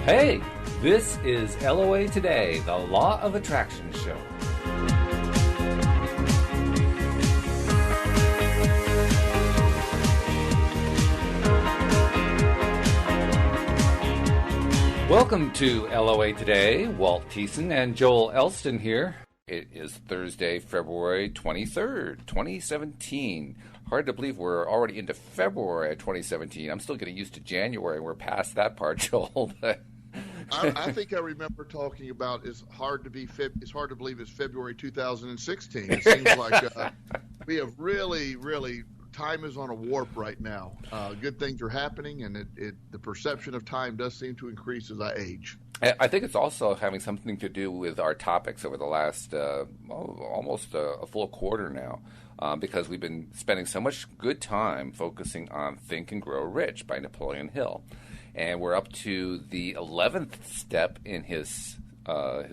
Hey, this is LOA Today, the Law of Attraction show. Welcome to LOA Today. Walt Thiessen and Joel Elston here. It is Thursday, February 23rd, 2017. Hard to believe we're already into February of 2017. I'm still getting used to January. We're past that part, Joel. I think I remember talking about it's hard to believe it's February 2016. It seems like we have really time is on a warp right now. Good things are happening, and the perception of time does seem to increase as I age. I think it's also having something to do with our topics over the last almost a full quarter now, because we've been spending so much good time focusing on Think and Grow Rich by Napoleon Hill. And we're up to the 11th step in his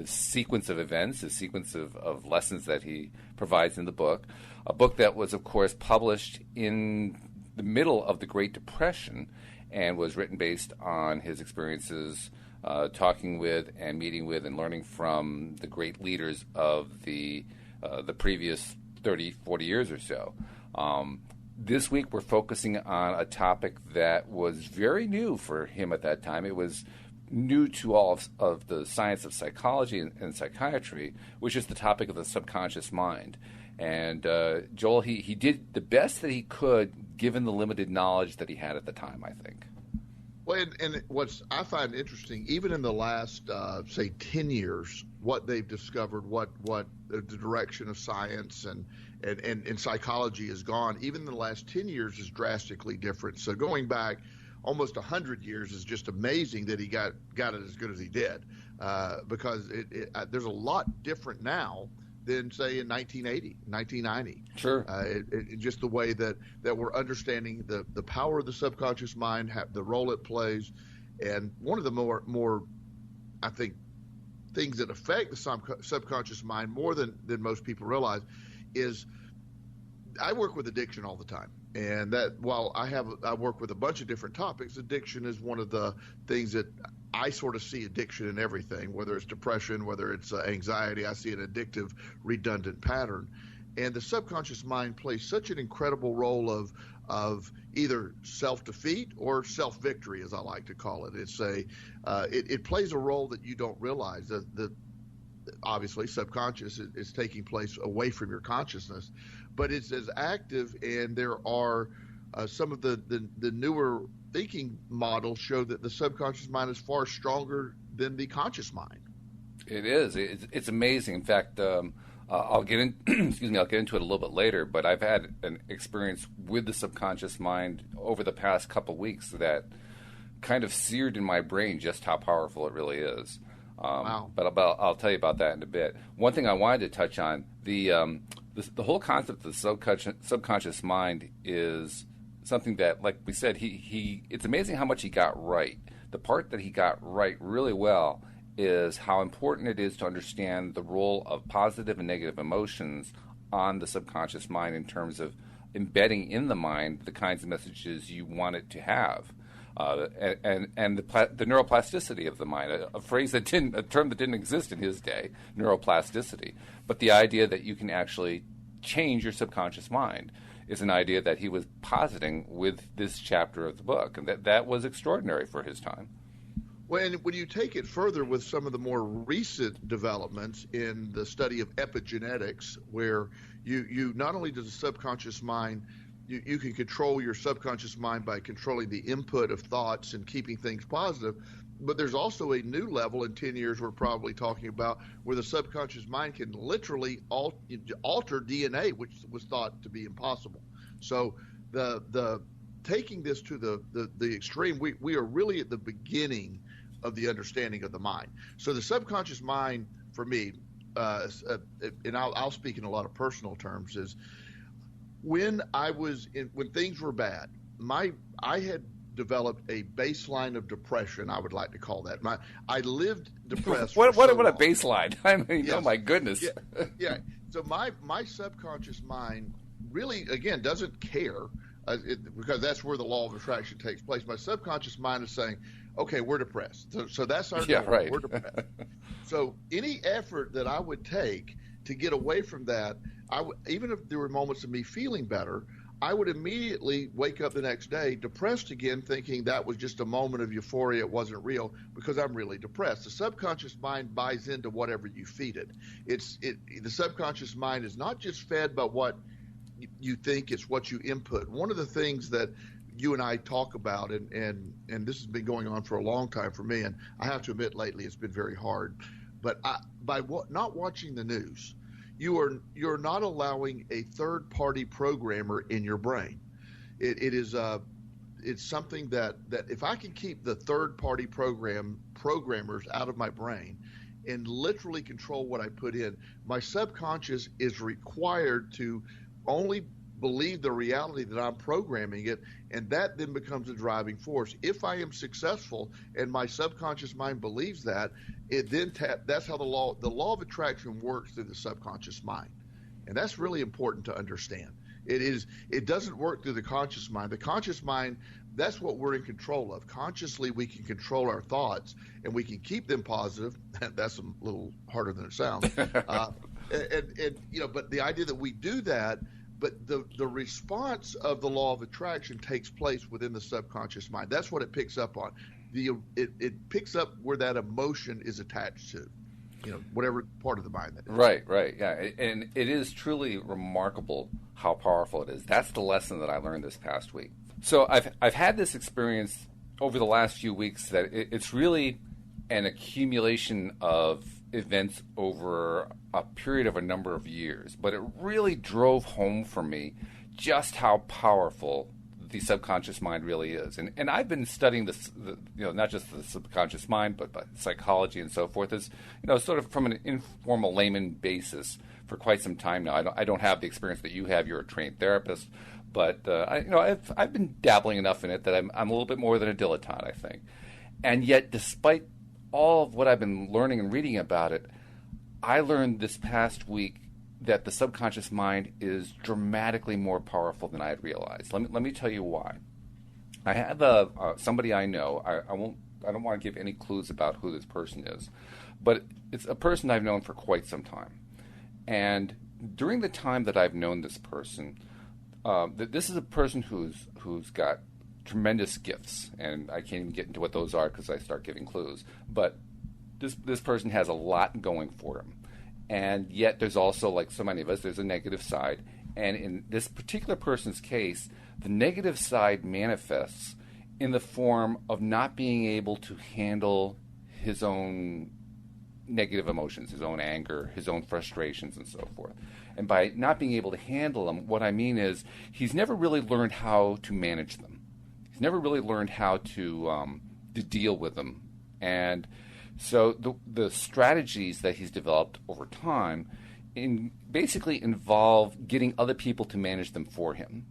sequence of events, his sequence of lessons that he provides in the book. A book that was, of course, published in the middle of the Great Depression and was written based on his experiences talking with and meeting with and learning from the great leaders of the previous 30, 40 years or so. This week we're focusing on a topic that was very new for him at that time. It was new to all of the science of psychology and psychiatry, which is the topic of the subconscious mind. And Joel, he did the best that he could given the limited knowledge that he had at the time, I think. Well, and what I find interesting, even in the last, say, 10 years, what they've discovered, what the direction of science and psychology has gone, even in the last 10 years is drastically different. So going back almost 100 years is just amazing that he got it as good as he did, because there's a lot different now than, say, in 1980, 1990. Sure. Just the way that we're understanding the power of the subconscious mind, the role it plays. And one of the more I think, things that affect the subconscious mind more than most people realize is I work with addiction all the time. And that while I work with a bunch of different topics, addiction is one of the things that I sort of see addiction in everything, whether it's depression, whether it's anxiety. I see an addictive, redundant pattern. And the subconscious mind plays such an incredible role of either self-defeat or self-victory, as I like to call it. It plays a role that you don't realize. Obviously, subconscious is taking place away from your consciousness, but it's as active, and there are some of the newer thinking models show that the subconscious mind is far stronger than the conscious mind. It is. It's amazing. In fact, I'll get in. I'll get into it a little bit later. But I've had an experience with the subconscious mind over the past couple of weeks that kind of seared in my brain just how powerful it really is. Wow. But I'll tell you about that in a bit. One thing I wanted to touch on, the whole concept of the subconscious mind is something that, like we said, it's amazing how much he got right. The part that he got right really well is how important it is to understand the role of positive and negative emotions on the subconscious mind in terms of embedding in the mind the kinds of messages you want it to have. And the neuroplasticity of the mind, a term that didn't exist in his day, neuroplasticity. But the idea that you can actually change your subconscious mind is an idea that he was positing with this chapter of the book, and that was extraordinary for his time. When you take it further with some of the more recent developments in the study of epigenetics, where you not only does the subconscious mind, you can control your subconscious mind by controlling the input of thoughts and keeping things positive, but there's also a new level in 10 years we're probably talking about where the subconscious mind can literally alter DNA, which was thought to be impossible. So the taking this to the extreme, we are really at the beginning of the understanding of the mind. So the subconscious mind, for me, and I'll speak in a lot of personal terms, is when things were bad, I had developed a baseline of depression. I would like to call that. I lived depressed. What a baseline! I mean, yes. Oh my goodness. Yeah. So my subconscious mind really, again, doesn't care because that's where the law of attraction takes place. My subconscious mind is saying, okay, we're depressed. So that's our yeah, norm. right. We're depressed. So any effort that I would take to get away from that, even if there were moments of me feeling better, I would immediately wake up the next day depressed again, thinking that was just a moment of euphoria. It wasn't real because I'm really depressed. The subconscious mind buys into whatever you feed it. The subconscious mind is not just fed by what you think, it's what you input. One of the things that you and I talk about, and this has been going on for a long time for me, and I have to admit lately it's been very hard, but not watching the news, you're not allowing a third-party programmer in your brain. It's something that if I can keep the third-party programmers out of my brain and literally control what I put in, my subconscious is required to only believe the reality that I'm programming it, and that then becomes a driving force. If I am successful and my subconscious mind believes that, that's how the law of attraction works through the subconscious mind. And that's really important to understand. It doesn't work through the conscious mind. The conscious mind, that's what we're in control of. Consciously, we can control our thoughts and we can keep them positive. That's a little harder than it sounds. But the idea that we do that, but the response of the law of attraction takes place within the subconscious mind. That's what it picks up on. It picks up where that emotion is attached to, whatever part of the mind that is. Right, yeah. And it is truly remarkable how powerful it is. That's the lesson that I learned this past week. So I've had this experience over the last few weeks that it's really an accumulation of events over a period of a number of years, but it really drove home for me just how powerful the subconscious mind really is. And I've been studying this, not just the subconscious mind, but psychology and so forth, as sort of from an informal layman basis for quite some time now. I don't have the experience that you have. You're a trained therapist, but I've been dabbling enough in it that I'm a little bit more than a dilettante, I think. And yet, despite all of what I've been learning and reading about it, I learned this past week that the subconscious mind is dramatically more powerful than I had realized. Let me tell you why. I have somebody I know. I don't want to give any clues about who this person is, but it's a person I've known for quite some time. And during the time that I've known this person, this is a person who's got tremendous gifts, and I can't even get into what those are because I start giving clues. But this person has a lot going for him, and yet there's also, like so many of us, there's a negative side. And in this particular person's case, the negative side manifests in the form of not being able to handle his own negative emotions, his own anger, his own frustrations, and so forth. And by not being able to handle them, what I mean is he's never really learned how to manage them. He's never really learned how to deal with them. And so the strategies that he's developed over time basically involve getting other people to manage them for him.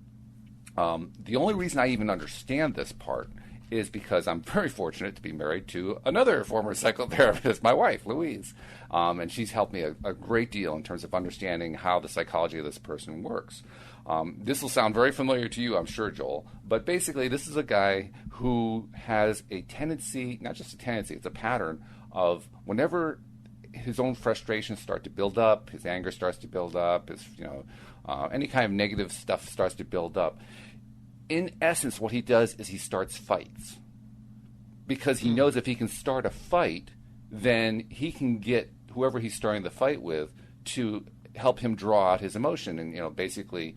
The only reason I even understand this part is because I'm very fortunate to be married to another former psychotherapist, my wife, Louise. And she's helped me a great deal in terms of understanding how the psychology of this person works. This will sound very familiar to you, I'm sure, Joel. But basically, this is a guy who has a tendency, not just a tendency, it's a pattern of whenever his own frustrations start to build up, his anger starts to build up, any kind of negative stuff starts to build up. In essence, what he does is he starts fights. Because he knows if he can start a fight, then he can get whoever he's starting the fight with to help him draw out his emotion and, basically,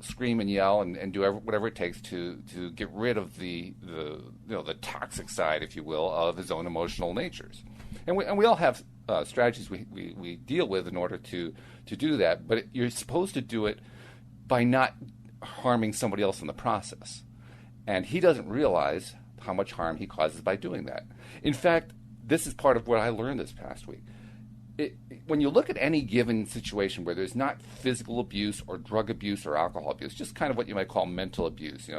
scream and yell and do whatever it takes to get rid of the toxic side, if you will, of his own emotional natures. And we all have strategies we deal with in order to do that, but you're supposed to do it by not harming somebody else in the process. And he doesn't realize how much harm he causes by doing that. In fact, this is part of what I learned this past week. When you look at any given situation where there's not physical abuse or drug abuse or alcohol abuse, just kind of what you might call mental abuse,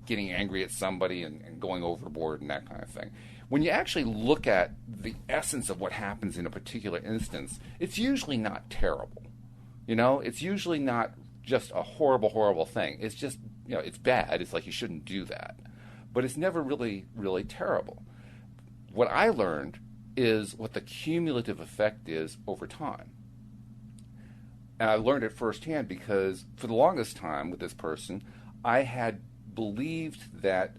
getting angry at somebody and going overboard and that kind of thing. When you actually look at the essence of what happens in a particular instance, it's usually not terrible. It's usually not just a horrible, horrible thing. It's just it's bad. It's like you shouldn't do that. But it's never really, really terrible. What I learned is what the cumulative effect is over time. And I learned it firsthand because for the longest time with this person, I had believed that,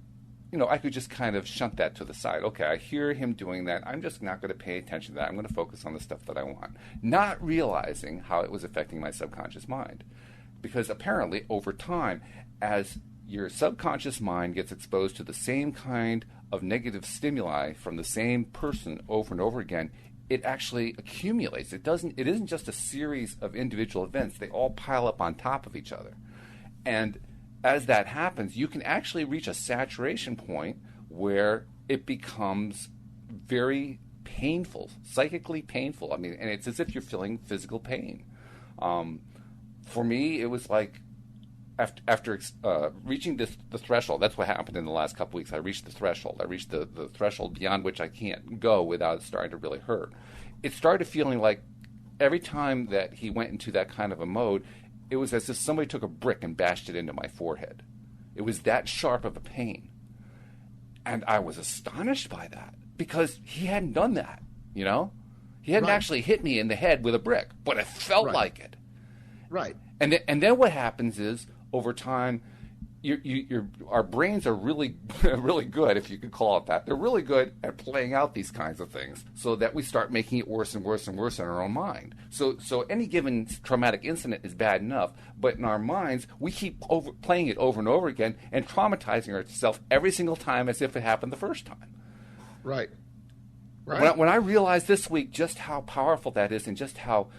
I could just kind of shunt that to the side. Okay, I hear him doing that. I'm just not going to pay attention to that. I'm going to focus on the stuff that I want. Not realizing how it was affecting my subconscious mind. Because apparently, over time, as your subconscious mind gets exposed to the same kind of negative stimuli from the same person over and over again, it actually accumulates. It isn't just a series of individual events. They all pile up on top of each other. And as that happens, you can actually reach a saturation point where it becomes very painful, psychically painful. And it's as if you're feeling physical pain. For me, it was like after reaching the threshold. That's what happened in the last couple weeks. I reached the threshold. I reached the threshold beyond which I can't go without it starting to really hurt. It started feeling like every time that he went into that kind of a mode, it was as if somebody took a brick and bashed it into my forehead. It was that sharp of a pain. And I was astonished by that because he hadn't done that, He hadn't actually hit me in the head with a brick, but it felt like it. Right. And then what happens is, over time, our brains are really, really good, if you could call it that. They're really good at playing out these kinds of things so that we start making it worse and worse and worse in our own mind. So any given traumatic incident is bad enough, but in our minds, we keep playing it over and over again and traumatizing ourselves every single time as if it happened the first time. Right. When I realized this week just how powerful that is and just how,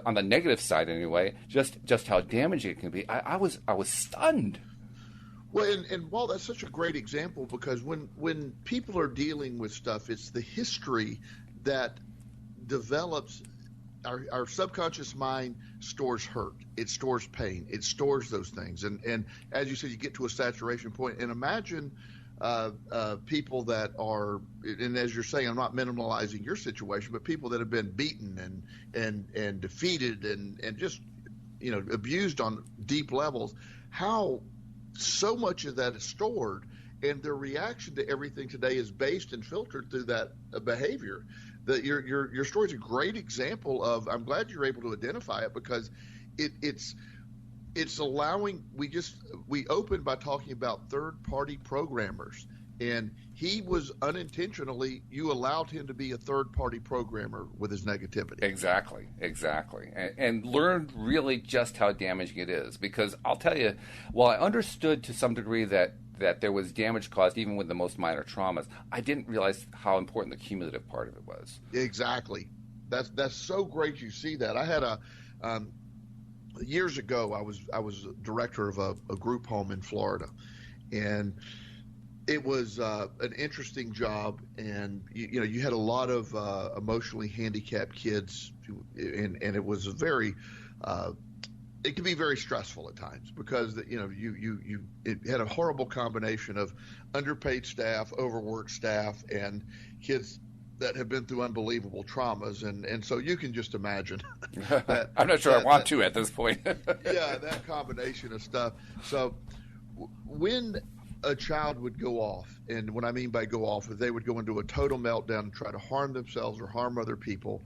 on the negative side anyway, just how damaging it can be, I was stunned. Well, and Walt, that's such a great example because when people are dealing with stuff, it's the history that develops. Our subconscious mind stores hurt. It stores pain. It stores those things. And as you said, you get to a saturation point. And imagine people that are, and as you're saying, I'm not minimalizing your situation, but people that have been beaten and defeated and just abused on deep levels. How so much of that is stored, and their reaction to everything today is based and filtered through that behavior. That your story is a great example of. I'm glad you're able to identify it because it's allowing. We opened by talking about third-party programmers, and he was unintentionally. You allowed him to be a third-party programmer with his negativity. Exactly, and learned really just how damaging it is. Because I'll tell you, while I understood to some degree that there was damage caused even with the most minor traumas, I didn't realize how important the cumulative part of it was. Exactly. That's so great you see that. I had years ago, I was a director of a group home in Florida, and it was an interesting job. And you had a lot of emotionally handicapped kids, and it was it can be very stressful at times because it had a horrible combination of underpaid staff, overworked staff, and kids that have been through unbelievable traumas, and so you can just imagine that. I'm not sure I want to at this point. Yeah, that combination of stuff. So when a child would go off, and what I mean by go off is they would go into a total meltdown and try to harm themselves or harm other people,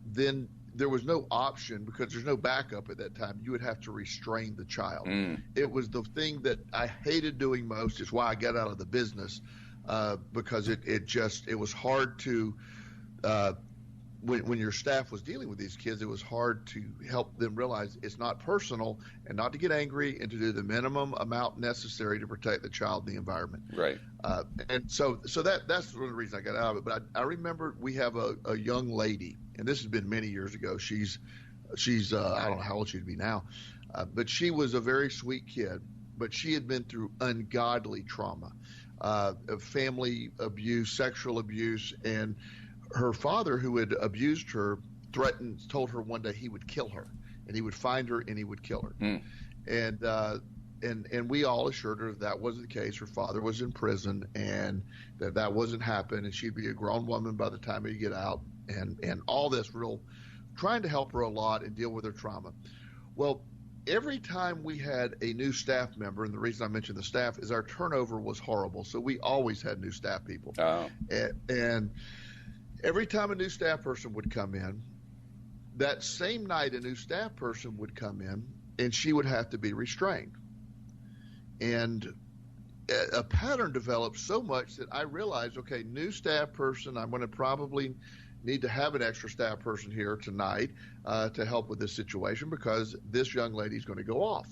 then there was no option because there's no backup at that time. You would have to restrain the child. It was the thing that I hated doing most. It's why I got out of the business. Because it was hard to when your staff was dealing with these kids, it was hard to help them realize it's not personal and not to get angry and to do the minimum amount necessary to protect the child and the environment. Right. And so that's one of the reasons I got out of it. But I remember we have a young lady, and this has been many years ago. She's I don't know how old she'd be now, but she was a very sweet kid, but she had been through ungodly trauma. Family abuse, sexual abuse, and her father, who had abused her, told her one day he would kill her, and he would find her and he would kill her. And we all assured her that wasn't the case. Her father was in prison, and that wasn't happening, and she'd be a grown woman by the time he'd get out, and all this trying to help her a lot and deal with her trauma. Well, every time we had a new staff member, and the reason I mentioned the staff is our turnover was horrible. So we always had new staff people. Oh. And every time a new staff person would come in, that same night a new staff person would come in and she would have to be restrained. And a pattern developed so much that I realized, okay, new staff person, I'm going to probably need to have an extra staff person here tonight to help with this situation because this young lady is going to go off.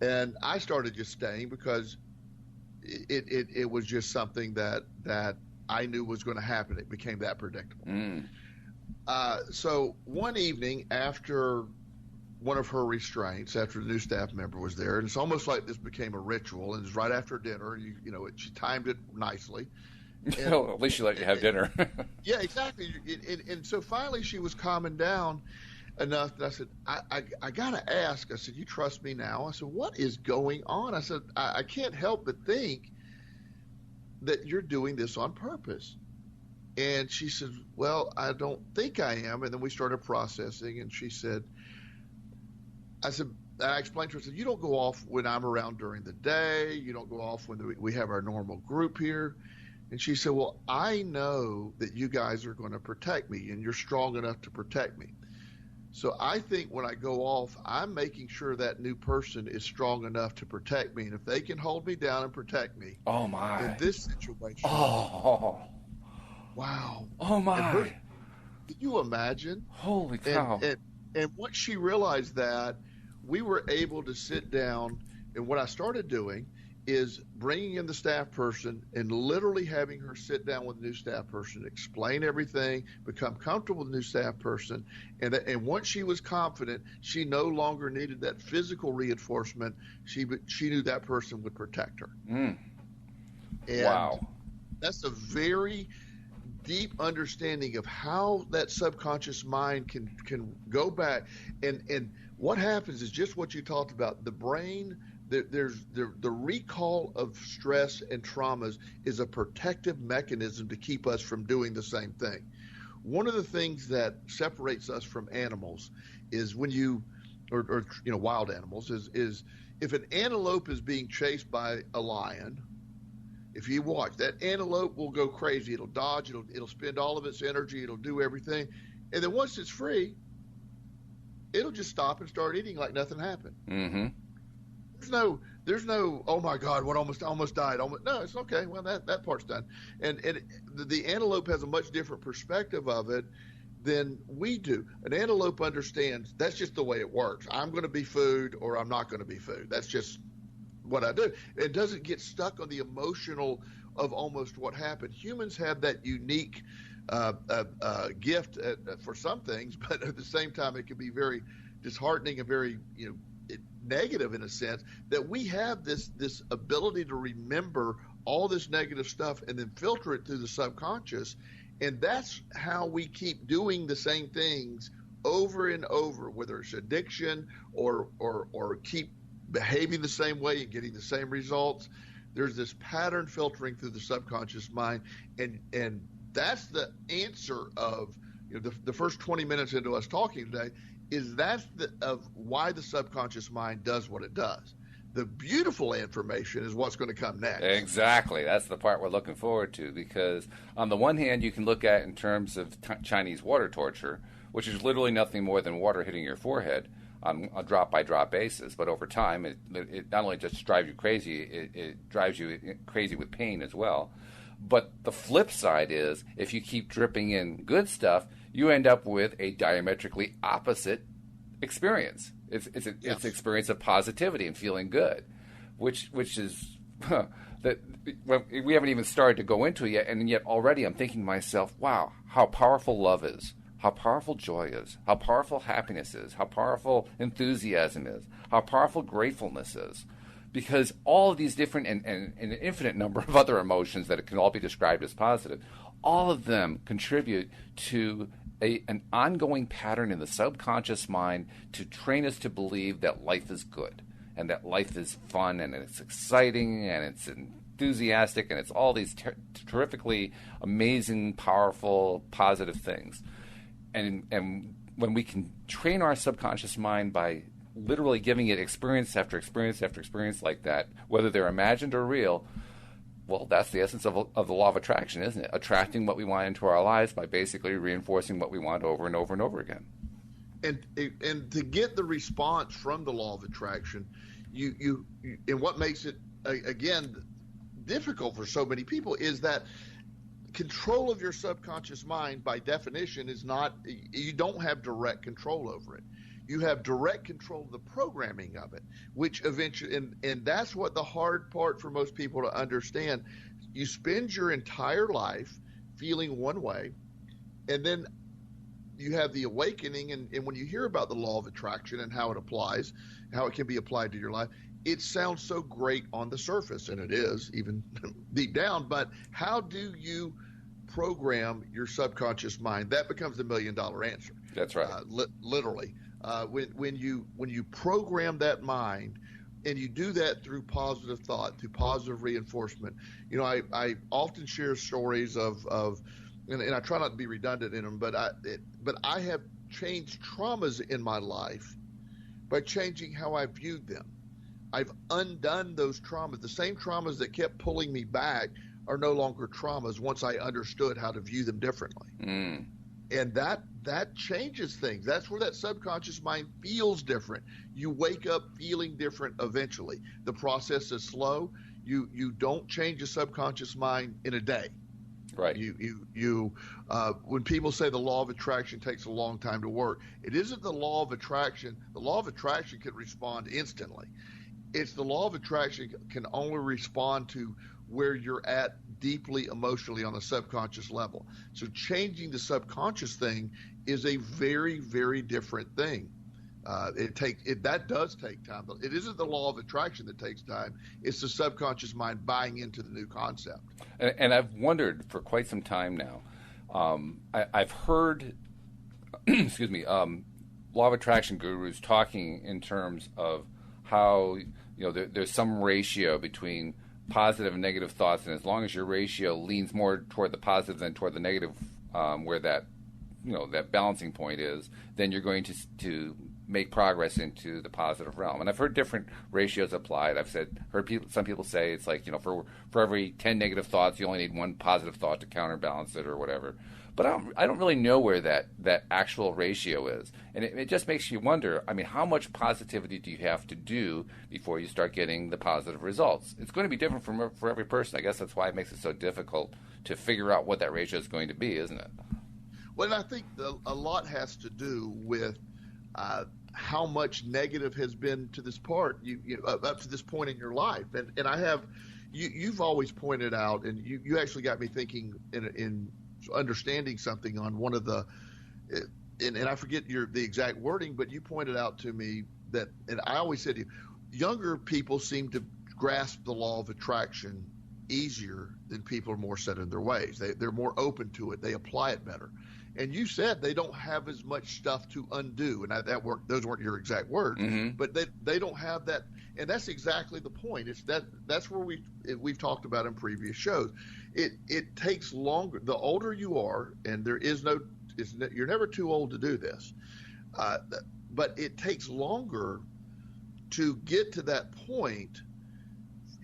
And I started just staying because it was just something that I knew was going to happen. It became that predictable. So one evening after one of her restraints, after the new staff member was there, and it's almost like this became a ritual, and it's right after dinner. She timed it nicely. And, well, at least she let you have dinner. Yeah, exactly. And so finally she was calming down enough that I said, I got to ask. I said, you trust me now? I said, what is going on? I said, I can't help but think that you're doing this on purpose. And she said, well, I don't think I am. And then we started processing, and she said, I explained to her, I said, you don't go off when I'm around during the day. You don't go off when we have our normal group here. And she said, well, I know that you guys are going to protect me, and you're strong enough to protect me. So I think when I go off, I'm making sure that new person is strong enough to protect me. And if they can hold me down and protect me oh my, in this situation. Oh. Wow. Oh my. Can you imagine? Holy cow. And once she realized that, we were able to sit down, and what I started doing is bringing in the staff person and literally having her sit down with the new staff person, explain everything, become comfortable with the new staff person. And once she was confident, she no longer needed that physical reinforcement. She knew that person would protect her. And wow. That's a very deep understanding of how that subconscious mind can go back. And what happens is just what you talked about. The brain, there's the recall of stress and traumas is a protective mechanism to keep us from doing the same thing. One of the things that separates us from animals is when wild animals is if an antelope is being chased by a lion. If you watch, that antelope will go crazy. It'll dodge. It'll spend all of its energy. It'll do everything. And then once it's free, it'll just stop and start eating like nothing happened. Mm-hmm. There's no, oh my God, what almost died. No, it's okay. Well, that part's done. And the antelope has a much different perspective of it than we do. An antelope understands that's just the way it works. I'm going to be food or I'm not going to be food. That's just what I do. It doesn't get stuck on the emotional of almost what happened. Humans have that unique gift for some things, but at the same time, it can be very disheartening and very negative in a sense that we have this ability to remember all this negative stuff and then filter it through the subconscious, and that's how we keep doing the same things over and over, whether it's addiction or keep behaving the same way and getting the same results. There's this pattern filtering through the subconscious mind, and that's the answer of the first 20 minutes into us talking today is of why the subconscious mind does what it does. The beautiful information is what's going to come next. Exactly. That's the part we're looking forward to, because on the one hand, you can look at in terms of Chinese water torture, which is literally nothing more than water hitting your forehead on a drop-by-drop basis. But over time, it not only just drives you crazy, it drives you crazy with pain as well. But the flip side is, if you keep dripping in good stuff, you end up with a diametrically opposite experience. It's an experience of positivity and feeling good, which is that we haven't even started to go into it yet, and yet already I'm thinking to myself, wow, how powerful love is, how powerful joy is, how powerful happiness is, how powerful enthusiasm is, how powerful gratefulness is. Because all of these different and an infinite number of other emotions that it can all be described as positive, all of them contribute to an ongoing pattern in the subconscious mind to train us to believe that life is good and that life is fun and it's exciting and it's enthusiastic and it's all these terrifically amazing, powerful, positive things. And when we can train our subconscious mind by literally giving it experience after experience after experience like that, whether they're imagined or real, well, that's the essence of the law of attraction, isn't it? Attracting what we want into our lives by basically reinforcing what we want over and over and over again. And to get the response from the law of attraction, you and what makes it again difficult for so many people is that control of your subconscious mind, by definition, is not, you don't have direct control over it. You have direct control of the programming of it, which eventually, and that's what the hard part for most people to understand. You spend your entire life feeling one way, and then you have the awakening, and when you hear about the law of attraction and how it applies, how it can be applied to your life, it sounds so great on the surface, and it is, even deep down, but how do you program your subconscious mind? That becomes the $1 million answer. That's right. Literally. When you program that mind, and you do that through positive thought, through positive reinforcement. You know, I often share stories of and I try not to be redundant in them, but I have changed traumas in my life by changing how I viewed them. I've undone those traumas. The same traumas that kept pulling me back are no longer traumas once I understood how to view them differently. Mm. And that changes things. That's where that subconscious mind feels different. You wake up feeling different eventually. The process is slow. You don't change a subconscious mind in a day. Right. When people say the law of attraction takes a long time to work, it isn't the law of attraction. The law of attraction can respond instantly. It's the law of attraction can only respond to where you're at deeply emotionally on a subconscious level. So changing the subconscious thing is a very, very different thing. That does take time. It isn't the law of attraction that takes time. It's the subconscious mind buying into the new concept. And I've wondered for quite some time now. I've heard, excuse me, law of attraction gurus talking in terms of how there's some ratio between positive and negative thoughts, and as long as your ratio leans more toward the positive than toward the negative, where that balancing point is, then you're going to make progress into the positive realm. And I've heard different ratios applied. Some people say it's like, for every 10 negative thoughts, you only need one positive thought to counterbalance it or whatever. But I don't really know where that actual ratio is. And it just makes you wonder, how much positivity do you have to do before you start getting the positive results? It's going to be different for every person. I guess that's why it makes it so difficult to figure out what that ratio is going to be, isn't it? Well, I think a lot has to do with how much negative has been to this part, up to this point in your life. And I have, you've always pointed out, and you actually got me thinking in understanding something on one of the, and I forget the exact wording, but you pointed out to me that, and I always said to you, younger people seem to grasp the law of attraction easier than people are more set in their ways. They're more open to it. They apply it better. And you said they don't have as much stuff to undo, and those weren't your exact words, mm-hmm. but they don't have that, and that's exactly the point. It's that's where we've talked about in previous shows. It takes longer. The older you are, and you're never too old to do this, but it takes longer to get to that point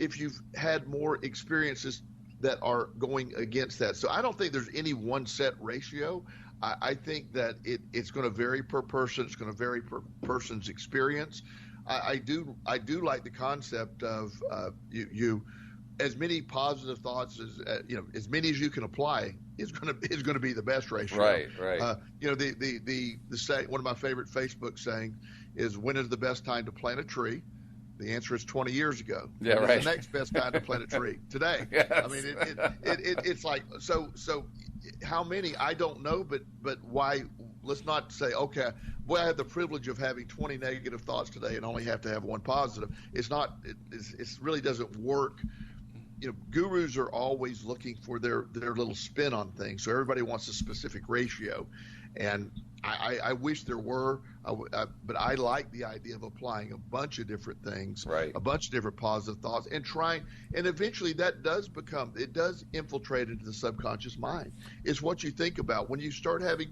if you've had more experiences that are going against that. So I don't think there's any one set ratio. I think that it's going to vary per person. It's going to vary per person's experience. I do like the concept of you as many positive thoughts as many as you can apply is going to be the best ratio. Right. The one of my favorite Facebook saying is, when is the best time to plant a tree? The answer is 20 years ago. Yeah, right. The next best time to plant a tree today. Yes. It's like so. How many? I don't know, but why? Let's not say, okay, boy, I have the privilege of having 20 negative thoughts today and only have to have one positive. It's not. It really doesn't work. Gurus are always looking for their little spin on things. So everybody wants a specific ratio, and I wish there were, but I like the idea of applying a bunch of different things, right. A bunch of different positive thoughts, and eventually that does infiltrate into the subconscious mind. It's what you think about when you start having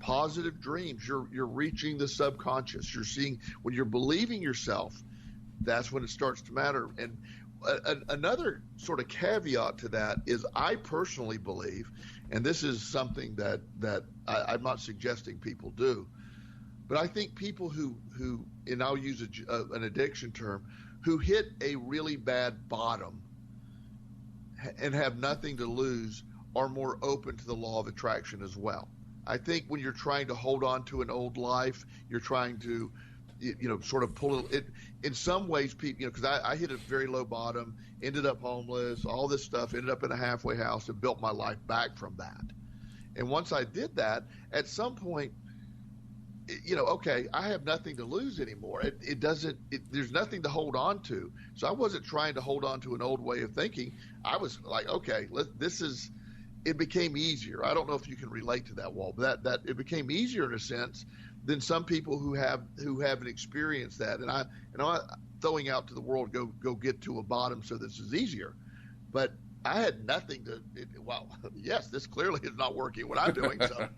positive dreams, you're reaching the subconscious. You're seeing when you're believing yourself, that's when it starts to matter. And another sort of caveat to that is I personally believe, and this is something that I'm not suggesting people do, but I think people who and I'll use an addiction term, who hit a really bad bottom and have nothing to lose are more open to the law of attraction as well. I think when you're trying to hold on to an old life, you're trying to, sort of pull it. In some ways, people, because I hit a very low bottom, ended up homeless, all this stuff, ended up in a halfway house and built my life back from that. And once I did that, at some point, okay, I have nothing to lose anymore. There's nothing to hold on to. So I wasn't trying to hold on to an old way of thinking. I was like, okay, it became easier. I don't know if you can relate to that, Walt, but that it became easier in a sense than some people who haven't experienced that. And I'm throwing out to the world, go get to a bottom so this is easier. But I had nothing to. Yes, this clearly is not working what I'm doing. So,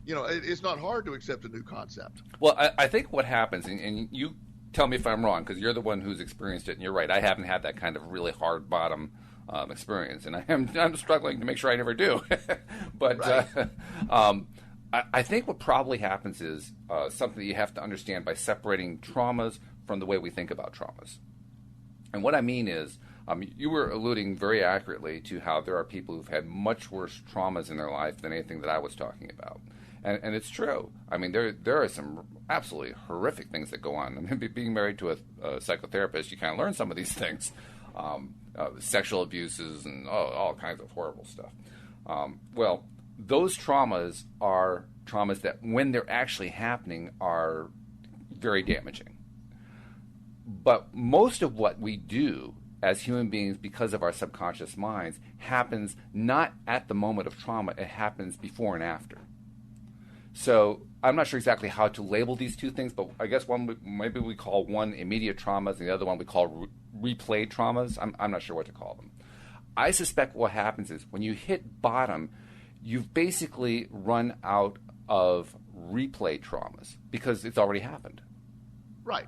it's not hard to accept a new concept. Well, I think what happens, and you tell me if I'm wrong, because you're the one who's experienced it, and you're right. I haven't had that kind of really hard bottom experience, and I'm struggling to make sure I never do. But right. I think what probably happens is something that you have to understand by separating traumas from the way we think about traumas. And what I mean is, you were alluding very accurately to how there are people who've had much worse traumas in their life than anything that I was talking about. And it's true. I mean, there are some absolutely horrific things that go on. I mean, being married to a psychotherapist, you kind of learn some of these things. Sexual abuses and all kinds of horrible stuff. Well, those traumas are traumas that, when they're actually happening, are very damaging. But most of what we do as human beings, because of our subconscious minds, happens not at the moment of trauma. It happens before and after. So I'm not sure exactly how to label these two things, but I guess maybe we call one immediate traumas and the other one we call replayed traumas. I'm not sure what to call them. I suspect what happens is when you hit bottom, you've basically run out of replay traumas because it's already happened. Right.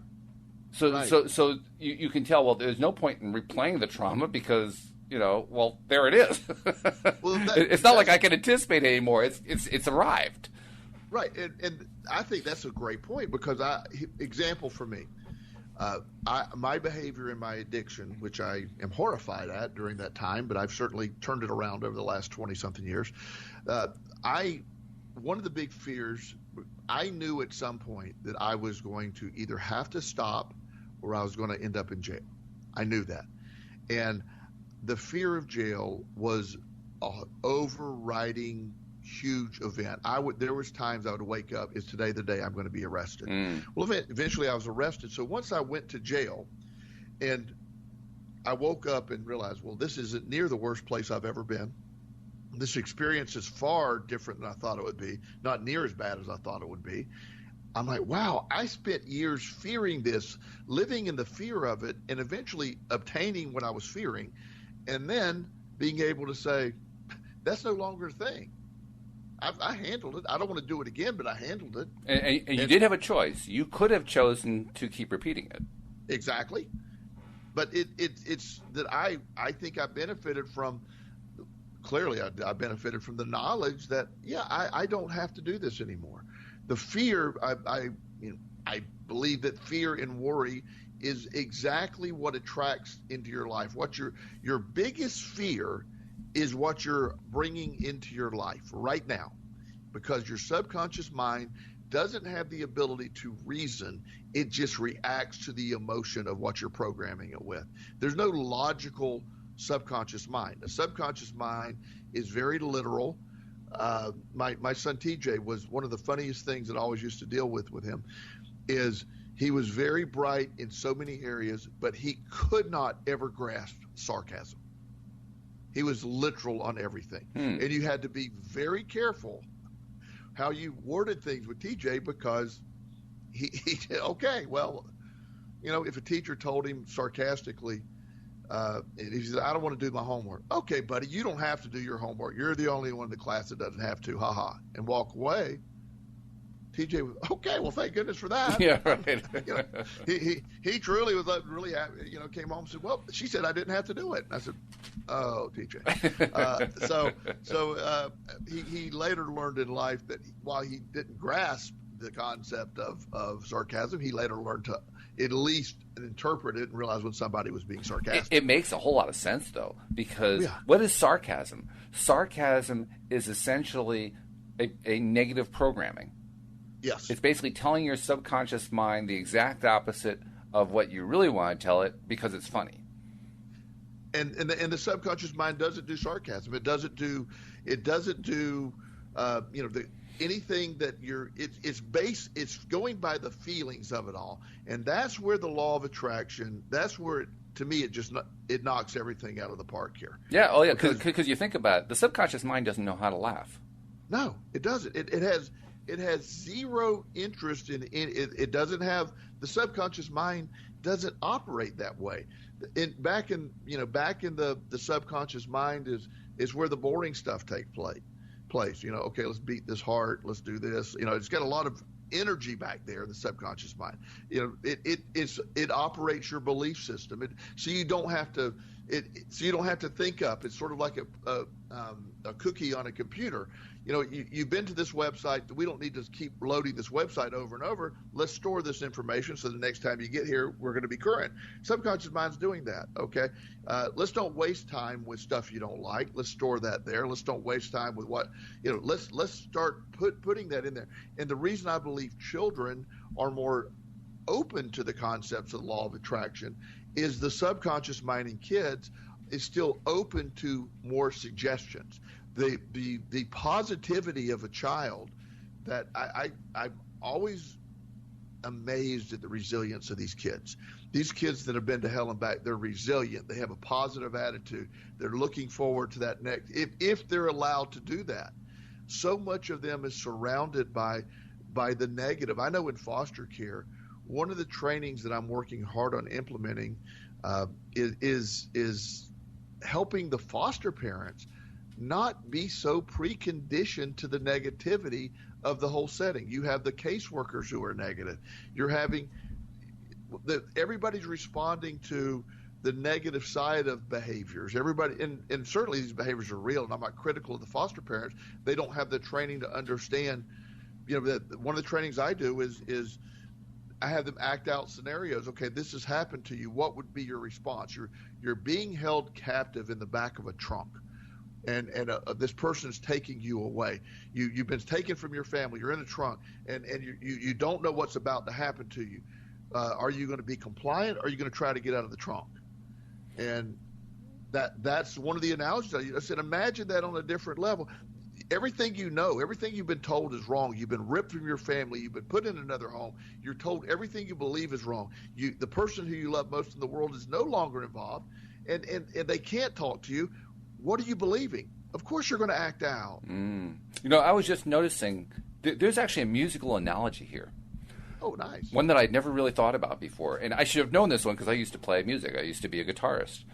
So you can tell, well, there's no point in replaying the trauma because, there it is. Well, it's not like I can anticipate anymore. It's arrived. Right, and I think that's a great point because example for me, my behavior in my addiction, which I am horrified at during that time, but I've certainly turned it around over the last 20-something years. One of the big fears, I knew at some point that I was going to either have to stop or I was going to end up in jail. I knew that. And the fear of jail was an overriding huge event. There was times I would wake up, is today the day I'm going to be arrested? Well, eventually I was arrested. So once I went to jail and I woke up and realized, well, this isn't near the worst place I've ever been. This experience is far different than I thought it would be, not near as bad as I thought it would be. I'm like, wow, I spent years fearing this, living in the fear of it, and eventually obtaining what I was fearing, and then being able to say, that's no longer a thing. I handled it. I don't want to do it again, but I handled it. And you did have a choice. You could have chosen to keep repeating it. Exactly. But it's that I think I benefited from, clearly I benefited from the knowledge that, I don't have to do this anymore. The fear, I believe that fear and worry is exactly what attracts into your life. What your biggest fear is what you're bringing into your life right now, because your subconscious mind doesn't have the ability to reason. It just reacts to the emotion of what you're programming it with. There's no logical subconscious mind. A subconscious mind is very literal. My son TJ was one of the funniest things that I always used to deal with him is he was very bright in so many areas, but he could not ever grasp sarcasm. He was literal on everything. And you had to be very careful how you worded things with TJ because he okay, well, if a teacher told him sarcastically, he said, I don't want to do my homework. Okay, buddy, you don't have to do your homework. You're the only one in the class that doesn't have to, haha, and walk away. TJ was, okay, well, thank goodness for that. Yeah, right. You know, he truly was really happy, you know, came home and said, well, she said I didn't have to do it. And I said, oh, TJ. He later learned in life that while he didn't grasp the concept of sarcasm, he later learned to at least interpret it and realize when somebody was being sarcastic. It makes a whole lot of sense, though, because what is sarcasm? Sarcasm is essentially a negative programming. Yes. It's basically telling your subconscious mind the exact opposite of what you really want to tell it because it's funny. And the subconscious mind doesn't do sarcasm. It doesn't do anything that it's going by the feelings of it all. And that's where the law of attraction, that's where to me it knocks everything out of the park here. Yeah, oh yeah, because you think about it, the subconscious mind doesn't know how to laugh. No, it doesn't. It has zero interest in it. It doesn't have, the subconscious mind doesn't operate that way. Back in the subconscious mind is where the boring stuff takes place. You know, okay, let's beat this heart, let's do this. You know, it's got a lot of energy back there in the subconscious mind. You know, it operates your belief system. So you don't have to think up. It's sort of like a cookie on a computer. You know, you've been to this website. We don't need to keep loading this website over and over. Let's store this information so the next time you get here, we're going to be current. Subconscious mind's doing that, okay? Let's don't waste time with stuff you don't like. Let's store that there. Let's don't waste time with what, you know, let's start putting that in there. And the reason I believe children are more open to the concepts of the law of attraction is the subconscious mind in kids is still open to more suggestions. The positivity of a child, that I'm always amazed at the resilience of these kids. These kids that have been to hell and back, they're resilient. They have a positive attitude. They're looking forward to that next, if they're allowed to do that. So much of them is surrounded by the negative. I know in foster care, one of the trainings that I'm working hard on implementing is helping the foster parents not be so preconditioned to the negativity of the whole setting. You have the caseworkers who are negative. You're having everybody's responding to the negative side of behaviors. Everybody, and certainly these behaviors are real, and I'm not critical of the foster parents. They don't have the training to understand. You know, that one of the trainings I do is I have them act out scenarios. Okay, this has happened to you. What would be your response? You're being held captive in the back of a trunk. And this person is taking you away. You've been taken from your family. You're in a trunk, and you don't know what's about to happen to you. Are you going to be compliant, or are you going to try to get out of the trunk? And that's one of the analogies. I said, imagine that on a different level. Everything you know, everything you've been told is wrong. You've been ripped from your family. You've been put in another home. You're told everything you believe is wrong. The person who you love most in the world is no longer involved, and they can't talk to you. What are you believing? Of course you're going to act out. You know, I was just noticing there's actually a musical analogy here. Oh, nice. One that I'd never really thought about before. And I should have known this one because I used to play music. I used to be a guitarist.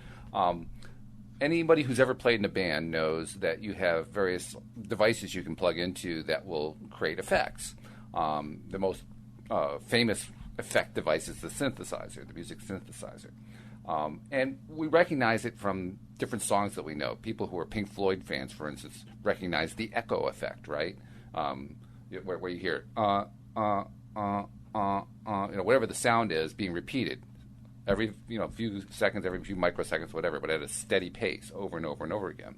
Anybody who's ever played in a band knows that you have various devices you can plug into that will create effects. The most famous effect device is the synthesizer, the music synthesizer. And we recognize it from different songs that we know. People who are Pink Floyd fans, for instance, recognize the echo effect, right? Where you hear, whatever the sound is being repeated every, few seconds, every few microseconds, whatever, but at a steady pace over and over and over again.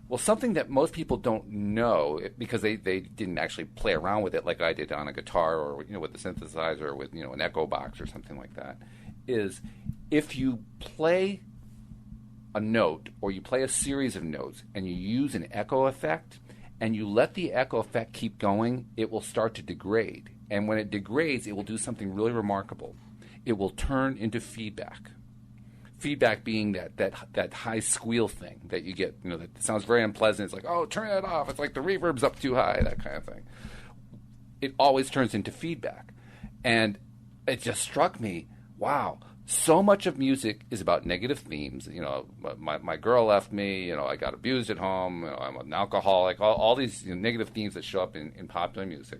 Well, something that most people don't know, because they didn't actually play around with it like I did on a guitar or with the synthesizer or with an echo box or something like that, is if you play a note or you play a series of notes and you use an echo effect and you let the echo effect keep going, it will start to degrade. And when it degrades, it will do something really remarkable. It will turn into feedback. Feedback being that high squeal thing that you get, that sounds very unpleasant. It's like, oh, turn it off. It's like the reverb's up too high, that kind of thing. It always turns into feedback. And it just struck me, wow, so much of music is about negative themes. My girl left me, I got abused at home, I'm an alcoholic, all these negative themes that show up in popular music.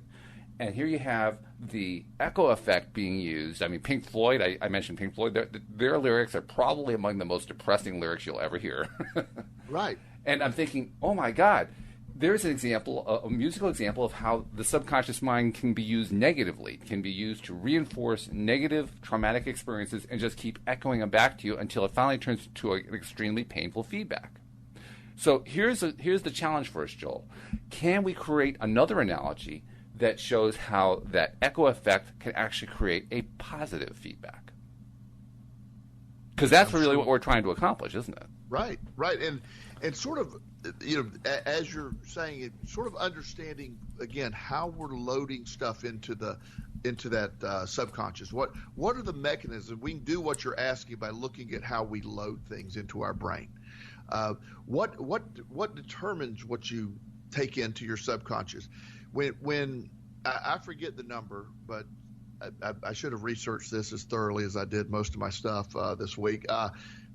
And here you have the echo effect being used. I mean, Pink Floyd, I mentioned Pink Floyd. Their lyrics are probably among the most depressing lyrics you'll ever hear. Right. And I'm thinking, oh my God, there's an example, a musical example of how the subconscious mind can be used negatively, can be used to reinforce negative traumatic experiences and just keep echoing them back to you until it finally turns into an extremely painful feedback. So here's the challenge for us, Joel. Can we create another analogy that shows how that echo effect can actually create a positive feedback? Because that's really what we're trying to accomplish, isn't it? Right, right. And sort of, as you're saying it, sort of understanding, again, how we're loading stuff into that subconscious. What are the mechanisms? We can do what you're asking by looking at how we load things into our brain. What determines what you take into your subconscious? When I forget the number, but I should have researched this as thoroughly as I did most of my stuff this week.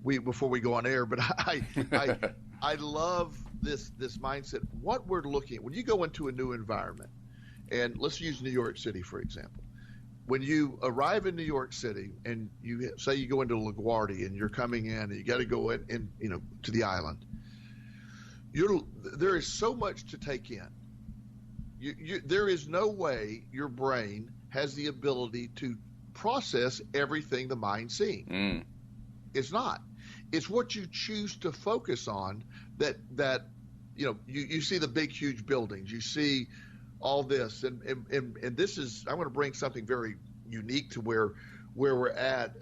Before we go on air, but I love this mindset. What we're looking at when you go into a new environment, and let's use New York City for example. When you arrive in New York City and you say you go into LaGuardia and you're coming in and you got to go in to the island, there is so much to take in. There is no way your brain has the ability to process everything the mind's seeing. It's not. It's what you choose to focus on that you see the big, huge buildings. You see all this. And this is, I'm going to bring something very unique to where we're at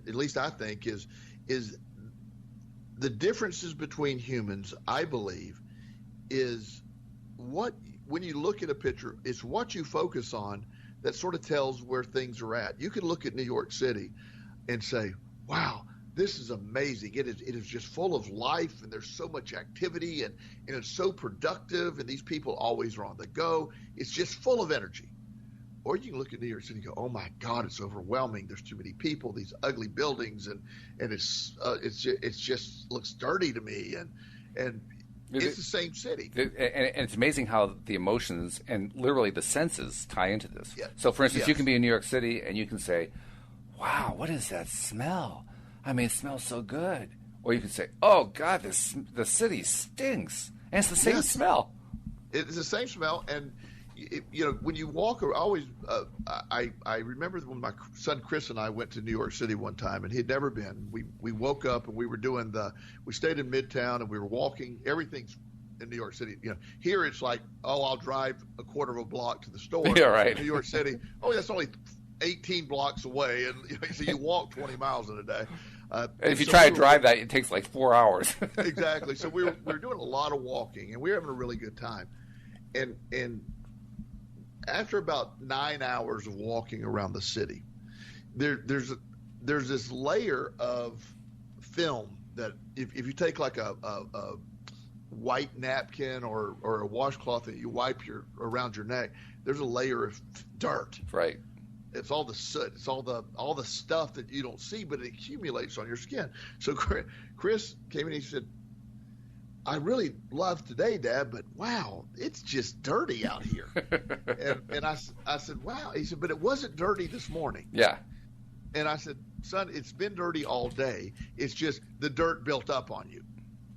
least I think, is the differences between humans, I believe, is when you look at a picture, it's what you focus on that sort of tells where things are at. You can look at New York City and say, wow, this is amazing. It is just full of life, and there's so much activity, and it's so productive, and these people always are on the go. It's just full of energy. Or you can look at New York City and go, oh my God, it's overwhelming. There's too many people, these ugly buildings, and it's just looks dirty to me, and it's the same city. And it's amazing how the emotions and literally the senses tie into this. Yes. So, for instance, Yes. you can be in New York City and you can say, wow, what is that smell? I mean, it smells so good. Or you can say, oh, God, the city stinks. And it's the same Yes. smell. It's the same smell. And, when you walk, I remember when my son Chris and I went to New York City one time, and he had never been. We woke up and we were we stayed in Midtown and we were walking. Everything's in New York City. Here it's like, oh, I'll drive a quarter of a block to the store. Yeah, right. In New York City, oh, that's only 18 blocks away, and so you walk 20 miles in a day. And if you try to drive that, it takes like 4 hours. Exactly. So we were doing a lot of walking, and we were having a really good time. And after about 9 hours of walking around the city, there's this layer of film that if you take like a white napkin or a washcloth that you wipe around your neck, there's a layer of dirt. Right. It's all the soot. It's all the stuff that you don't see, but it accumulates on your skin. So Chris came in and he said, I really love today, Dad, but wow, it's just dirty out here. and I said, wow. He said, but it wasn't dirty this morning. Yeah. And I said, son, it's been dirty all day. It's just the dirt built up on you.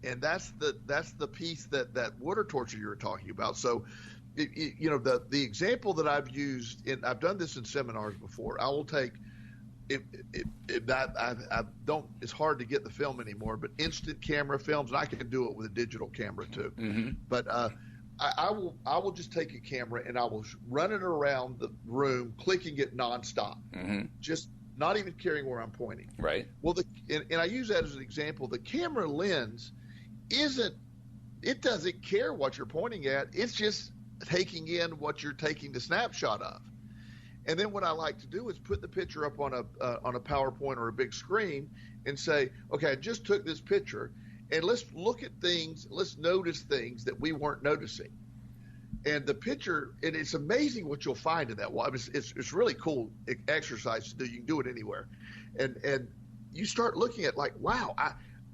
And that's the piece that water torture you were talking about. So, the example that I've used, and I've done this in seminars before, I will take I don't. It's hard to get the film anymore, but instant camera films, and I can do it with a digital camera too. Mm-hmm. But I will just take a camera and I will run it around the room, clicking it nonstop, just not even caring where I'm pointing. Right. Well, and I use that as an example. The camera lens doesn't care what you're pointing at. It's just taking in what you're taking the snapshot of. And then what I like to do is put the picture up on a PowerPoint or a big screen and say, okay, I just took this picture, and let's look at things, let's notice things that we weren't noticing. And the picture, and it's amazing what you'll find in that. Well, it's really cool exercise to do. You can do it anywhere. And you start looking at like, wow,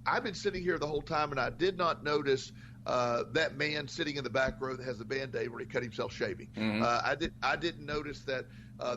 I've been sitting here the whole time and I did not notice that man sitting in the back row that has the Band-Aid where he cut himself shaving. Mm-hmm. I didn't notice that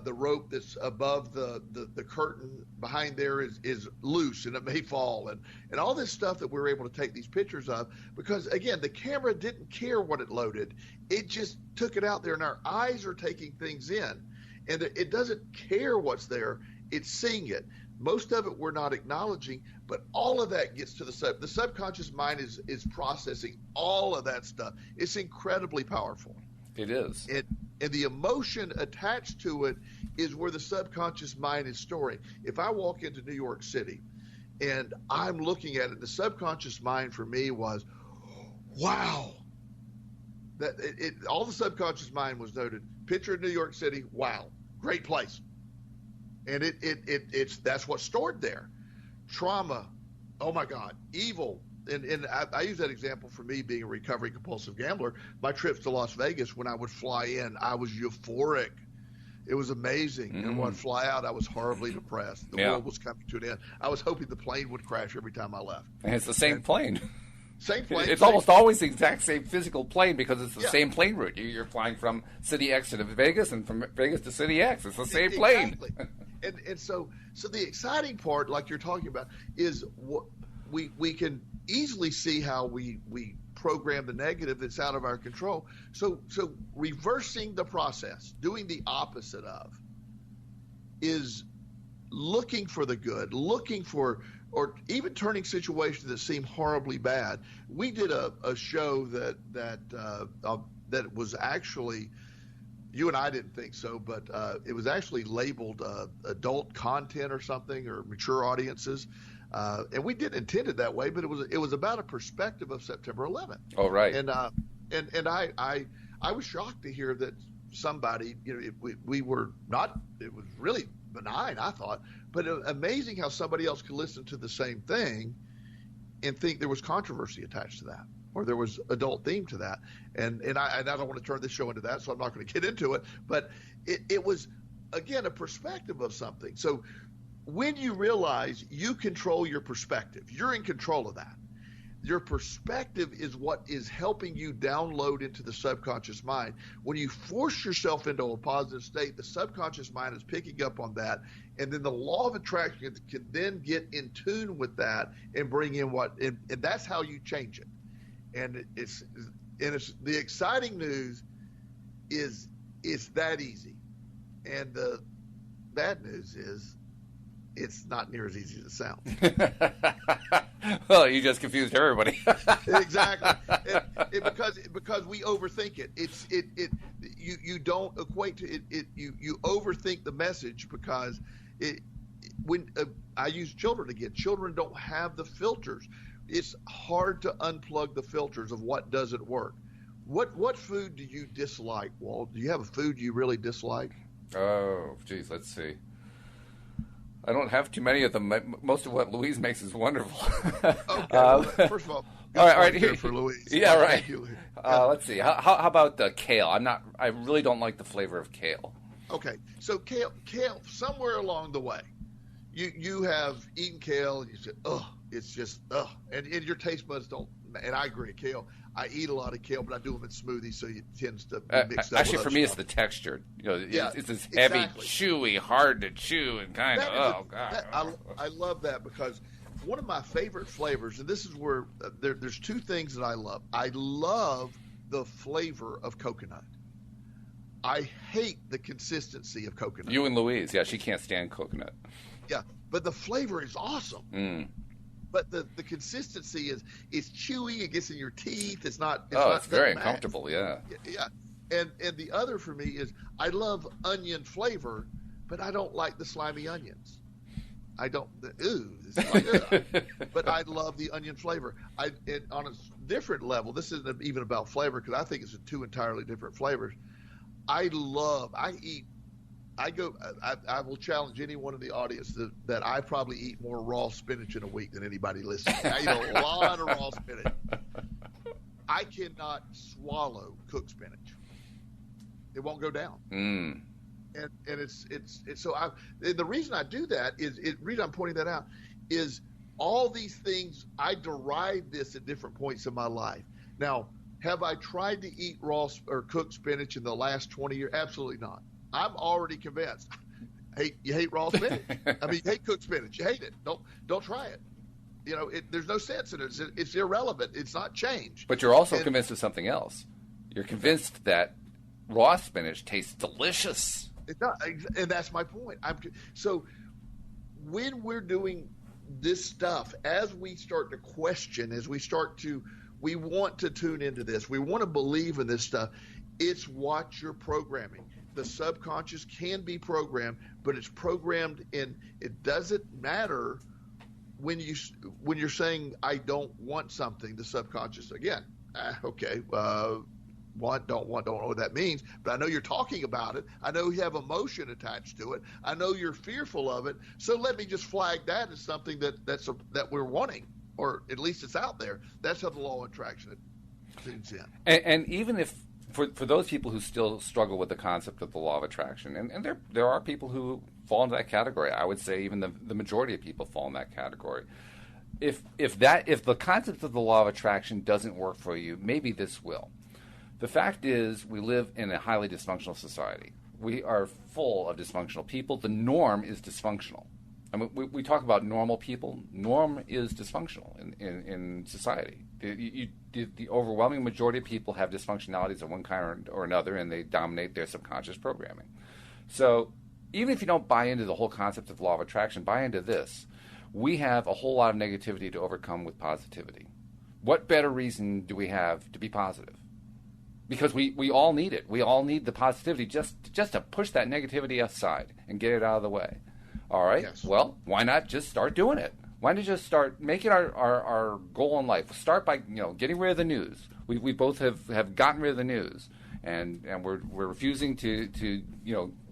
the rope that's above the curtain behind there is loose and it may fall, and all this stuff that we were able to take these pictures of, because again, the camera didn't care what it loaded. It just took it out there, and our eyes are taking things in, and it doesn't care what's there. It's seeing it. Most of it we're not acknowledging, but all of that gets to the subconscious mind is processing all of that stuff. It's incredibly powerful. It is. And the emotion attached to it is where the subconscious mind is storing. If I walk into New York City and I'm looking at it, the subconscious mind for me was, wow. All the subconscious mind was noted. Picture of New York City, wow, great place. And that's what's stored there. Trauma, oh my God, evil. And I use that example for me being a recovering compulsive gambler. My trips to Las Vegas, when I would fly in, I was euphoric. It was amazing. Mm-hmm. And when I'd fly out, I was horribly depressed. The world was coming to an end. I was hoping the plane would crash every time I left. And it's the same plane. Same plane. It's almost always the exact same physical plane because it's the same plane route. You're flying from City X to Vegas and from Vegas to City X. It's the same plane. And so the exciting part, like you're talking about, is what we can easily see how we program the negative that's out of our control. So reversing the process, doing the opposite of, is looking for the good, looking for, or even turning situations that seem horribly bad. We did a show that was actually, you and I didn't think so, but it was actually labeled adult content or something, or mature audiences. And we didn't intend it that way, but it was about a perspective of September 11th. Oh, right. And I was shocked to hear that somebody, we were not, it was really benign, I thought, but amazing how somebody else could listen to the same thing and think there was controversy attached to that, or there was adult theme to that. And I don't want to turn this show into that, so I'm not going to get into it, but it was, again, a perspective of something. So when you realize you control your perspective, you're in control of that. Your perspective is what is helping you download into the subconscious mind. When you force yourself into a positive state, the subconscious mind is picking up on that, and then the law of attraction can then get in tune with that and bring in and that's how you change it. And it's the exciting news is it's that easy, and the bad news is it's not near as easy as it sounds. Well, you just confused everybody. Exactly, because we overthink it. You don't equate to it. You overthink the message because when I use children again. Children don't have the filters. It's hard to unplug the filters of what doesn't work. What food do you dislike, Walt? Do you have a food you really dislike? Oh, geez, let's see. I don't have too many of them. Most of what Louise makes is wonderful. Okay. Well, first of all, all right. Here for Louise. Yeah, right. Thank you. Let's see. How about kale? I really don't like the flavor of kale. Okay, so kale. Somewhere along the way, you have eaten kale and you said, "Oh, it's just and your taste buds don't." And I agree, kale. I eat a lot of kale, but I do them in smoothies, so it tends to be mixed up. Actually, for me, it's the texture. It's this heavy, chewy, hard to chew, and kind of. God. I love that because one of my favorite flavors, and this is where there's two things that I love. I love the flavor of coconut. I hate the consistency of coconut. You and Louise, yeah, she can't stand coconut. Yeah, but the flavor is awesome. Mm. But the consistency is chewy. It gets in your teeth. It's not. It's very uncomfortable. Yeah. Yeah. And the other for me is I love onion flavor, but I don't like the slimy onions. I don't. But I love the onion flavor. On a different level. This isn't even about flavor because I think it's two entirely different flavors. I will challenge anyone in the audience that I probably eat more raw spinach in a week than anybody listening. I eat a lot of raw spinach. I cannot swallow cooked spinach. It won't go down. Mm. And it's so the reason I do that is the reason I'm pointing that out is all these things I derived this at different points in my life. Now, have I tried to eat raw or cooked spinach in the last 20 years? Absolutely not. I'm already convinced. You hate raw spinach. I mean, you hate cooked spinach. You hate it. Don't try it. There's no sense in it. It's irrelevant. It's not change. But you're also convinced of something else. You're convinced that raw spinach tastes delicious. It does, and that's my point. So when we're doing this stuff, as we start to question, we want to tune into this. We want to believe in this stuff. It's what you're programming. The subconscious can be programmed, but it's programmed in. It doesn't matter when you're saying I don't want something. The subconscious again. Okay. Don't know what that means, but I know you're talking about it. I know you have emotion attached to it. I know you're fearful of it. So let me just flag that as something that we're wanting, or at least it's out there. That's how the law of attraction tunes in. And even if for those people who still struggle with the concept of the law of attraction, and there are people who fall into that category. I would say even the majority of people fall in that category. If the concept of the law of attraction doesn't work for you, maybe this will. The fact is, we live in a highly dysfunctional society. We are full of dysfunctional people. The norm is dysfunctional. I mean, we talk about normal people. Norm is dysfunctional in society. The overwhelming majority of people have dysfunctionalities of one kind or another, and they dominate their subconscious programming. So even if you don't buy into the whole concept of the law of attraction, buy into this. We have a whole lot of negativity to overcome with positivity. What better reason do we have to be positive? Because we all need it. We all need the positivity just to push that negativity aside and get it out of the way. All right? Yes. Well, why not just start doing it? Why not just start making our goal in life? Start by getting rid of the news. We both have gotten rid of the news, and we're refusing to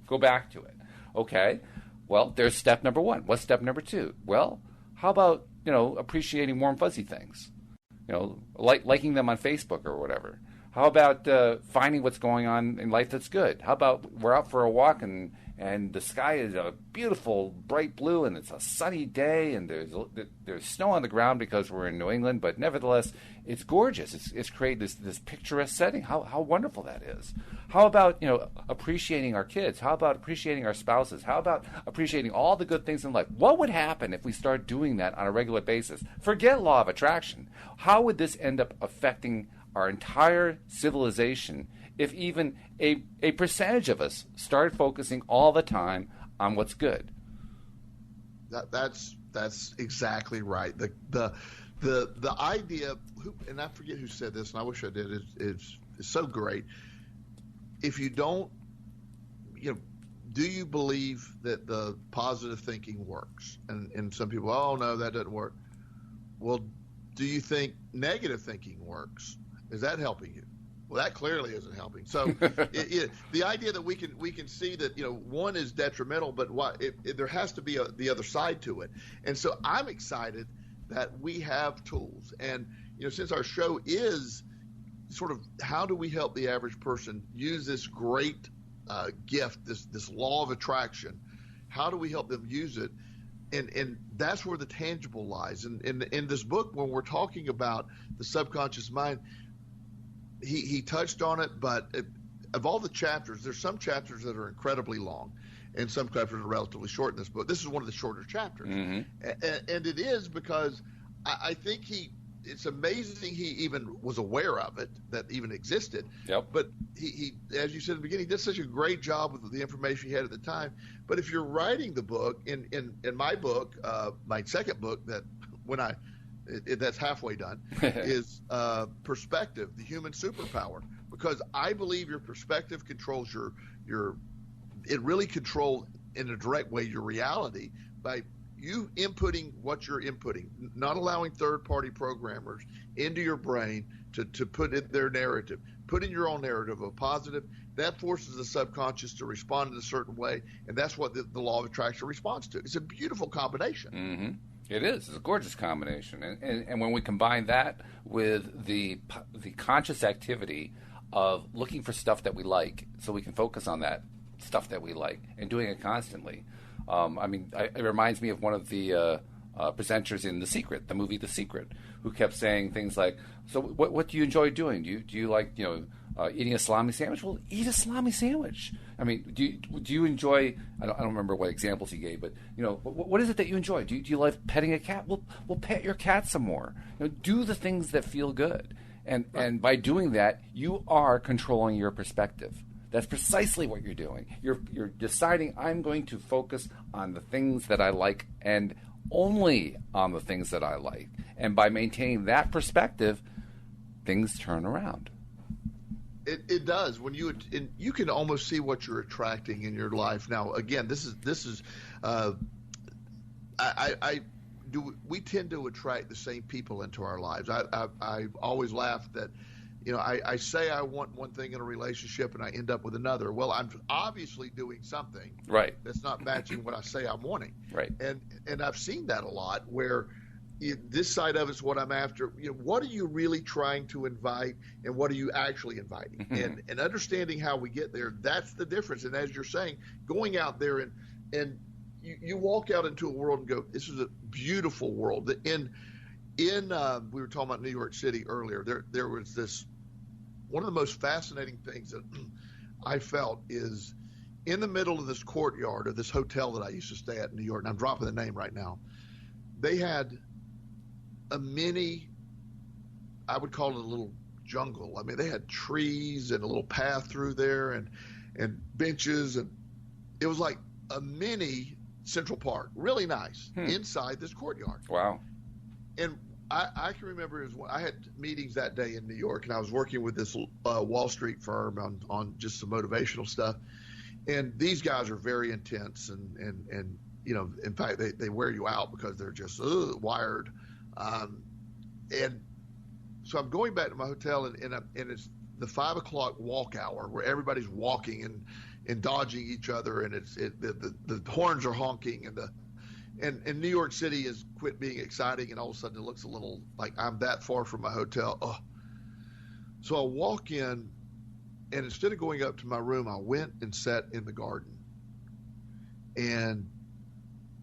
go back to it. Okay? Well, there's step number one. What's step number two? Well, how about appreciating warm fuzzy things? Liking them on Facebook or whatever. How about finding what's going on in life that's good? How about we're out for a walk and the sky is a beautiful bright blue and it's a sunny day and there's snow on the ground because we're in New England, but nevertheless it's gorgeous. It's created this picturesque setting. How wonderful that is. How about appreciating our kids? How about appreciating our spouses? How about appreciating all the good things in life? What would happen if we start doing that on a regular basis? Forget law of attraction. How would this end up affecting our entire civilization if even a percentage of us started focusing all the time on what's good? That's exactly right. The idea, and I forget who said this, and I wish I did. It's so great. If you don't, do you believe that the positive thinking works? And some people, oh no, that doesn't work. Well, do you think negative thinking works? Is that helping you? Well, that clearly isn't helping. So the idea that we can see that one is detrimental, but there has to be the other side to it. And so I'm excited that we have tools. And since our show is sort of how do we help the average person use this great gift, this law of attraction? How do we help them use it? And that's where the tangible lies. And in this book, when we're talking about the subconscious mind, he touched on it, but of all the chapters, there's some chapters that are incredibly long, and some chapters are relatively short in this book. This is one of the shorter chapters, and it is because I think it's amazing he even was aware of it, that even existed. Yep. But he, as you said in the beginning, did such a great job with the information he had at the time. But if you're writing the book, in my book, my second book, that that's halfway done, is perspective, the human superpower. Because I believe your perspective controls it really controls in a direct way your reality by you inputting what you're inputting, not allowing third-party programmers into your brain to put in their narrative. Put in your own narrative of positive. That forces the subconscious to respond in a certain way, and that's what the law of attraction responds to. It's a beautiful combination. Mm-hmm. It is. It's a gorgeous combination. And when we combine that with the conscious activity of looking for stuff that we like so we can focus on that stuff that we like and doing it constantly. It reminds me of one of the presenters in the movie The Secret, who kept saying things like, "So what do you enjoy doing? Do you like eating a salami sandwich? Well, eat a salami sandwich. I mean, do you enjoy? I don't remember what examples he gave, but what is it that you enjoy? Do you like petting a cat? Well, pet your cat some more. Do the things that feel good, and by doing that, you are controlling your perspective. That's precisely what you're doing. You're deciding, I'm going to focus on the things that I like and only on the things that I like. And by maintaining that perspective, things turn around. It does. When you can almost see what you're attracting in your life. Now, again, we tend to attract the same people into our lives. I always laugh that, I say I want one thing in a relationship and I end up with another. Well, I'm obviously doing something right that's not matching what I say I'm wanting. Right. And I've seen that a lot where this side of it's what I'm after. What are you really trying to invite, and what are you actually inviting? Mm-hmm. And understanding how we get there, that's the difference. And as you're saying, going out there and you walk out into a world and go, this is a beautiful world. We were talking about New York City earlier. There was this, one of the most fascinating things that I felt is in the middle of this courtyard of this hotel that I used to stay at in New York, and I'm dropping the name right now. They had a mini, I would call it a little jungle. I mean, they had trees and a little path through there and benches, and it was like a mini Central Park, really nice, inside this courtyard. Wow. And I can remember I had meetings that day in New York, and I was working with this Wall Street firm on just some motivational stuff. And these guys are very intense, and in fact, they wear you out because they're just wired. And so I'm going back to my hotel, and it's the 5 o'clock walk hour where everybody's walking and dodging each other, and the horns are honking, and New York City has quit being exciting, and all of a sudden it looks a little like I'm that far from my hotel. Oh. So I walk in, and instead of going up to my room, I went and sat in the garden. And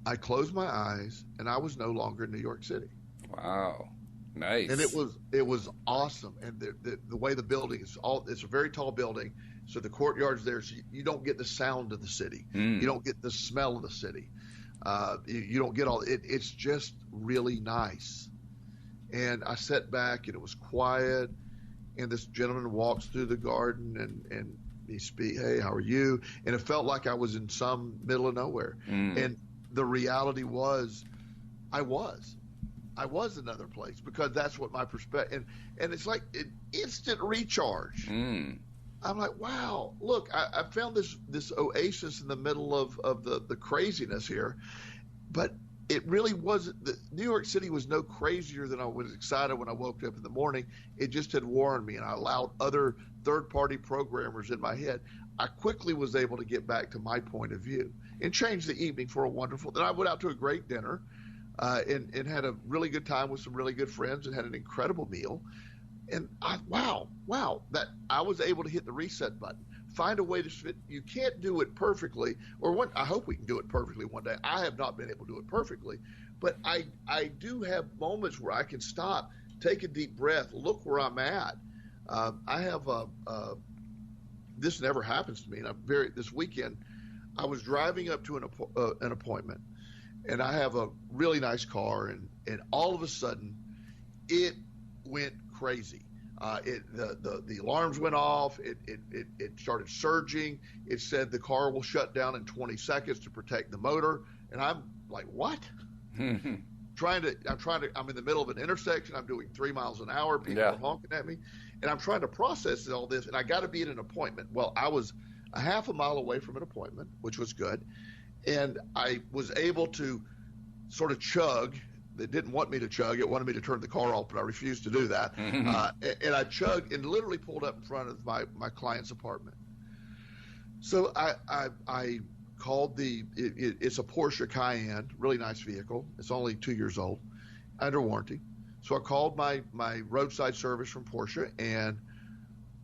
I closed my eyes, and I was no longer in New York City. Wow. Nice. And it was awesome. And the way the building is, it's a very tall building, so the courtyard's there, so you don't get the sound of the city. You don't get the smell of the city. You don't get all it. It's just really nice. And I sat back, and it was quiet. And this gentleman walks through the garden, and he speaks, "Hey, how are you?" And it felt like I was in some middle of nowhere. And the reality was, I was another place, because that's what my perspective. And it's like an instant recharge. I'm like, wow, look, I found this oasis in the middle of the craziness here, but it really wasn't. New York City was no crazier than I was excited when I woke up in the morning. It just had warned me, and I allowed other third-party programmers in my head. I quickly was able to get back to my point of view and change the evening for a wonderful. Then I went out to a great dinner, and had a really good time with some really good friends, and had an incredible meal. And wow, that I was able to hit the reset button, find a way to fit. You can't do it perfectly, I hope we can do it perfectly one day. I have not been able to do it perfectly, but I do have moments where I can stop, take a deep breath, look where I'm at. I have this never happens to me, and this weekend I was driving up to an appointment, and I have a really nice car, and all of a sudden it went crazy. The alarms went off. It started surging. It said the car will shut down in 20 seconds to protect the motor. And I'm like, what? I'm in the middle of an intersection. I'm doing 3 miles an hour. People are honking at me, and I'm trying to process all this. And I got to be at an appointment. Well, I was a half a mile away from an appointment, which was good. And I was able to sort of chug. They didn't want me to chug. It wanted me to turn the car off, but I refused to do that. And I chugged and literally pulled up in front of my client's apartment. So I called it's a Porsche Cayenne, really nice vehicle. It's only 2 years old, under warranty. So I called my roadside service from Porsche, and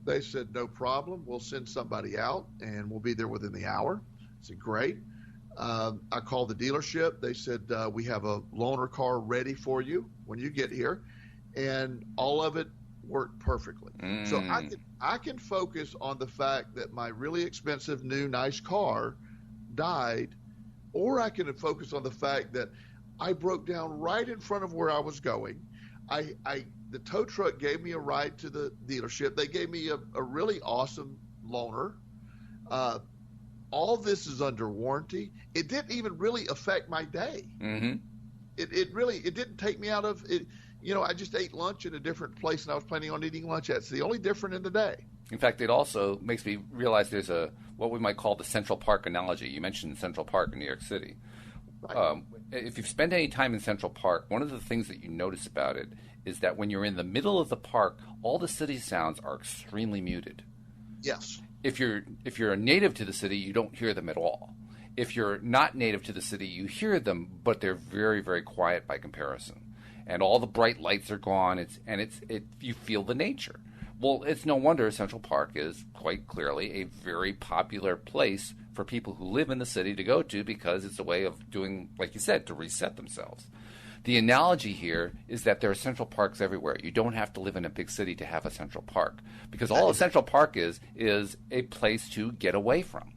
they said, no problem. We'll send somebody out, and we'll be there within the hour. I said, great. I called the dealership. They said, we have a loaner car ready for you when you get here. And all of it worked perfectly. So I can focus on the fact that my really expensive, new, nice car died, or I can focus on the fact that I broke down right in front of where I was going. The tow truck gave me a ride to the dealership. They gave me a really awesome loaner. All this is under warranty. It didn't even really affect my day. It didn't take me out of it. I just ate lunch in a different place than I was planning on eating lunch at. It's the only different in the day. In fact, it also makes me realize there's what we might call the Central Park analogy. You mentioned Central Park in New York City. Right. If you've spent any time in Central Park, one of the things that you notice about it is that when you're in the middle of the park, all the city sounds are extremely muted. Yes. If you're a native to the city, you don't hear them at all. If you're not native to the city, you hear them, but they're very, very quiet by comparison. And all the bright lights are gone. You feel the nature. Well, it's no wonder Central Park is quite clearly a very popular place for people who live in the city to go to, because it's a way of doing, like you said, to reset themselves. The analogy here is that there are Central Parks everywhere. You don't have to live in a big city to have a Central Park, because all a Central Park is a place to get away from.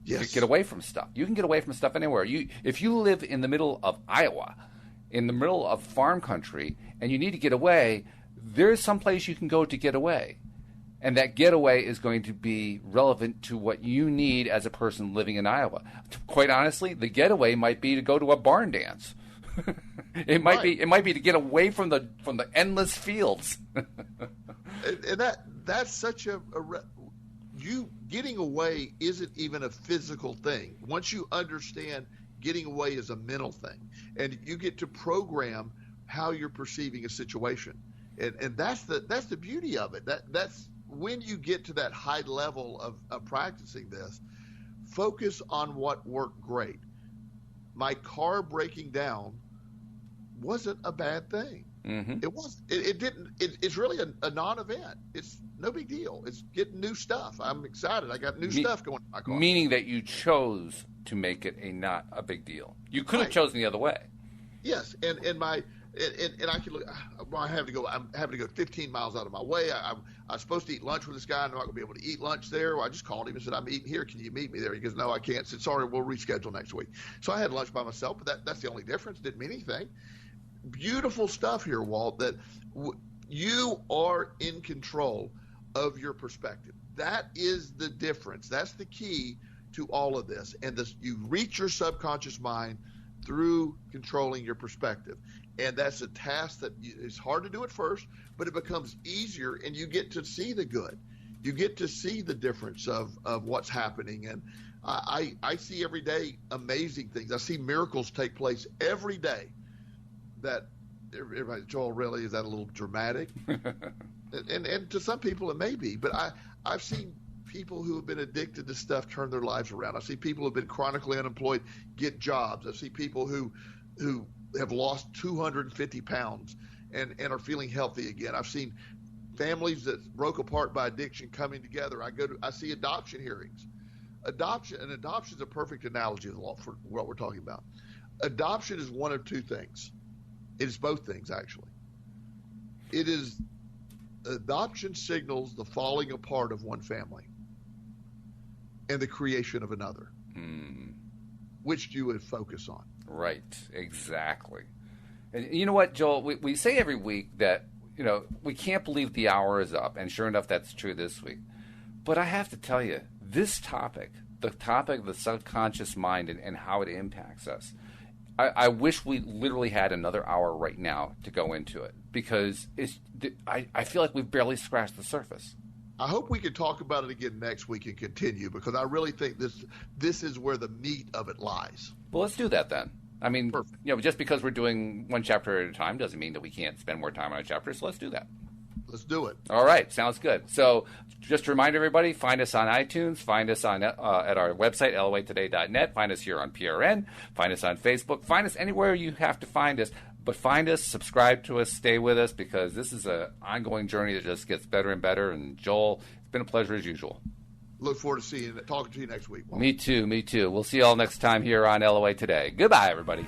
Yes. To get away from stuff. You can get away from stuff anywhere. If you live in the middle of Iowa, in the middle of farm country, and you need to get away, there's some place you can go to get away. And that getaway is going to be relevant to what you need as a person living in Iowa. Quite honestly, the getaway might be to go to a barn dance. It might be to get away from the endless fields. And that's such you getting away isn't even a physical thing. Once you understand getting away is a mental thing, and you get to program how you're perceiving a situation, and that's the beauty of it. That's when you get to that high level of practicing this. Focus on what worked great. My car breaking down wasn't a bad thing. It was. It didn't. It's really a non-event. It's no big deal. It's getting new stuff. I'm excited. I got new stuff going in my car. Meaning that you chose to make it not a big deal. You could have chosen the other way. Yes, and I can look. I'm having to go 15 miles out of my way. I was supposed to eat lunch with this guy. I'm not going to be able to eat lunch there. Well, I just called him and said, I'm eating here. Can you meet me there? He goes, no, I can't. I said, sorry, we'll reschedule next week. So I had lunch by myself, but that's the only difference. Didn't mean anything. Beautiful stuff here, Walt, that you are in control of your perspective. That is the difference. That's the key to all of this. And you reach your subconscious mind through controlling your perspective. And that's a task that is hard to do at first, but it becomes easier, and you get to see the good. You get to see the difference of what's happening. And I see every day amazing things. I see miracles take place every day. That everybody, Joel, really, is that a little dramatic? and to some people it may be, but I've seen people who have been addicted to stuff turn their lives around. I see people who have been chronically unemployed get jobs. I see people who have lost 250 pounds and are feeling healthy again. I've seen families that broke apart by addiction coming together. I see adoption hearings. Adoption is a perfect analogy for what we're talking about. Adoption is one of two things. It is both things, actually. Adoption signals the falling apart of one family and the creation of another. Which do you would focus on? Right, exactly. And you know what, Joel? We say every week that, we can't believe the hour is up, and sure enough, that's true this week. But I have to tell you, this topic, the topic of the subconscious mind and how it impacts us, I wish we literally had another hour right now to go into it, because I feel like we've barely scratched the surface. I hope we can talk about it again next week and continue, because I really think this is where the meat of it lies. Well, let's do that then. I mean, Perfect. Just because we're doing one chapter at a time doesn't mean that we can't spend more time on a chapter, so let's do that. Let's do it. All right. Sounds good. So just to remind everybody, find us on iTunes, find us on at our website, loatoday.net, find us here on PRN, find us on Facebook, find us anywhere you have to find us. But find us, subscribe to us, stay with us, because this is an ongoing journey that just gets better and better. And Joel, it's been a pleasure as usual. Look forward to talking to you next week. Me too. We'll see you all next time here on LOA Today. Goodbye, everybody.